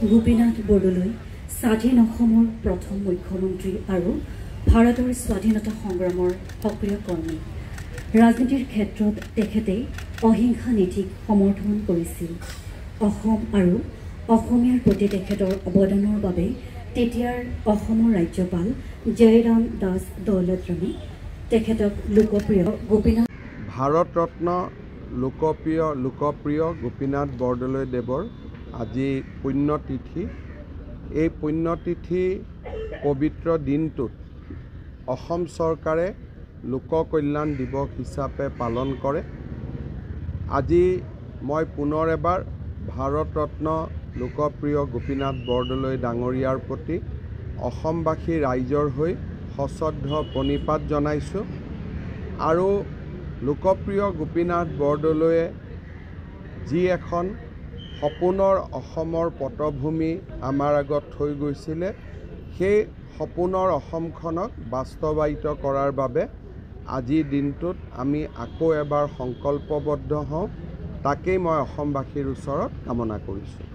গোপীনাথ বৰদলৈ স্বাধীন অসমৰ প্ৰথম মুখ্যমন্ত্ৰী আৰু ভাৰতৰ স্বাধীনতা সংগ্ৰামৰ সক্ৰিয় কৰ্মী। ৰাজনীতিৰ ক্ষেত্ৰত তেখেতে অহিংসা নীতিক সমৰ্থন কৰিছিল। অসম আৰু অসমীয়াৰ প্ৰতি তেখেতৰ অৱদানৰ বাবে তেতিয়াৰ অসমৰ ৰাজ্যপাল জয়ৰাম দাস দৌলতৰামে তেখেতক লোকপ্ৰিয় গোপীনাথ ভাৰত ৰত্ন লোকপ্ৰিয় গোপীনাথ বৰদলৈদেৱৰ আজি পুণ্যতিথি। এই পুণ্যতিথি পবিত্ৰ দিনটোত অসম চৰকাৰে লোক কল্যাণ দিৱস হিচাপে পালন কৰে। আজি মই পুনৰ এবাৰ ভাৰত ৰত্ন লোকপ্ৰিয় গোপীনাথ বৰদলৈ ডাঙৰীয়াৰ প্ৰতি অসমবাসী ৰাইজৰ হৈ সশ্ৰদ্ধ প্ৰণিপাত জনাইছোঁ। আৰু লোকপ্ৰিয় গোপীনাথ বৰদলৈয়ে যি এখন সপোনৰ অসমৰ পটভূমি আমাৰ আগত থৈ গৈছিলে, সেই সপোনৰ অসমখনক বাস্তৱায়িত কৰাৰ বাবে আজিৰ দিনটোত আমি আকৌ এবাৰ সংকল্পবদ্ধ হওঁ, তাকেই মই অসমবাসীৰ ওচৰত কামনা কৰিছোঁ।